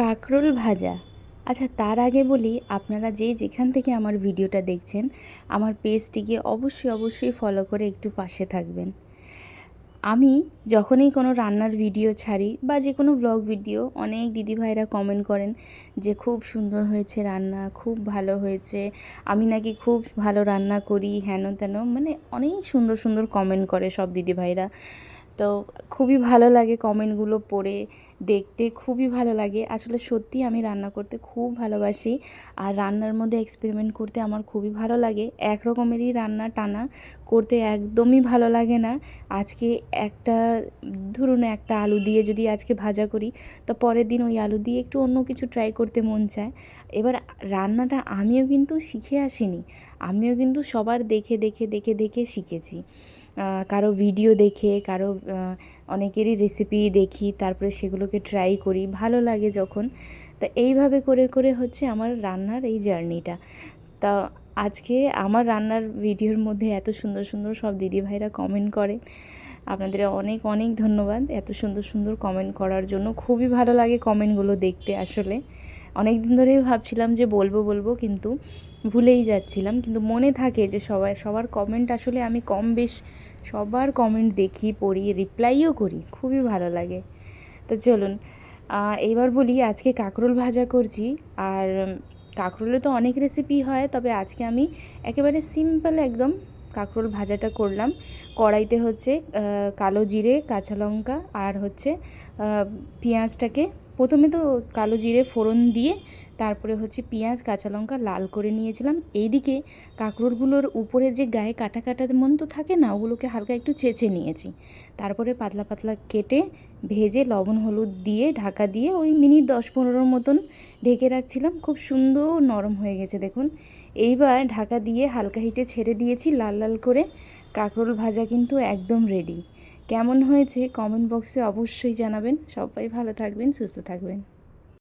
কাঁকরোল ভাজা। আচ্ছা, তার আগে বলি, আপনারা যে যেখান থেকে আমার ভিডিওটা দেখছেন, আমার পেজটিকে অবশ্যই ফলো করে একটু পাশে থাকবেন। আমি যখনই কোনো রান্নার ভিডিও ছাড়ি বা যে কোনো ব্লগ ভিডিও, অনেক দিদিভাইরা কমেন্ট করেন যে খুব সুন্দর হয়েছে রান্না, খুব ভালো হয়েছে, আমি নাকি খুব ভালো রান্না করি, হেন তেন, মানে অনেক সুন্দর কমেন্ট করে সব দিদিভাইরা। তো খুবই ভালো লাগে কমেন্টগুলো পড়ে, দেখতে খুবই ভালো লাগে। আসলে সত্যিই আমি রান্না করতে খুব ভালোবাসি, আর রান্নার মধ্যে এক্সপেরিমেন্ট করতে আমার খুবই ভালো লাগে। এক রকমেরই রান্না টানা করতে একদমই ভালো লাগে না। আজকে একটা ধরুন একটা আলু দিয়ে যদি আজকে ভাজা করি, তো পরের দিন ওই আলু দিয়ে একটু অন্য কিছু ট্রাই করতে মন চায়। এবার রান্নাটা আমিও কিন্তু শিখে আসিনি, আমিও কিন্তু সবার দেখে শিখেছি। কারো ভিডিও দেখে, কারো অনেকেরই রেসিপি দেখি, তারপরে সেগুলোকে ট্রাই করি, ভালো লাগে যখন। তা এইভাবে করে হচ্ছে আমার রান্নার এই জার্নিটা। তা আজকে আমার রান্নার ভিডিওর মধ্যে এত সুন্দর সব দিদিভাইরা কমেন্ট করে, আপনাদের অনেক ধন্যবাদ এত সুন্দর কমেন্ট করার জন্য। খুবই ভালো লাগে কমেন্টগুলো দেখতে। আসলে অনেক দিন ধরেই ভাবছিলাম যে বলবো, কিন্তু ভুলেই যাচ্ছিলাম। কিন্তু মনে থাকে যে সবার কমেন্ট আসলে আমি কম বেশ সবার কমেন্ট দেখি, পড়ি, রিপ্লাইও করি, খুবই ভালো লাগে। তো চলুন এইবার বলি, আজকে কাঁকরোল ভাজা করছি। আর কাঁকরোলে তো অনেক রেসিপি হয়, তবে আজকে আমি একেবারে সিম্পল একদম কাঁকরোল ভাজাটা করলাম। কড়াইতে হচ্ছে কালো জিরে, কাঁচা লঙ্কা আর হচ্ছে পেঁয়াজটাকে প্রথমে তো কালো জিরে ফোড়ন দিয়ে তারপরে হচ্ছে পেঁয়াজ কাঁচা লঙ্কা লাল করে নিয়েছিলাম। এইদিকে কাঁকরোলগুলোর উপরে যে গায়ে কাটা মন তো থাকে না, ওগুলোকে হালকা একটু ছেঁচে নিয়েছি। তারপরে পাতলা কেটে ভেজে লবণ হলুদ দিয়ে ঢাকা দিয়ে ওই মিনিট 10-15 মতন ঢেকে রাখছিলাম। খুব সুন্দর নরম হয়ে গেছে দেখুন। এইবার ঢাকা দিয়ে হালকা হিটে ছেড়ে দিয়েছি লাল করে। কাঁকরোল ভাজা কিন্তু একদম রেডি। কেমন হয়েছে কমেন্ট বক্সে অবশ্যই জানাবেন। সবাই ভালো থাকবেন, সুস্থ থাকবেন।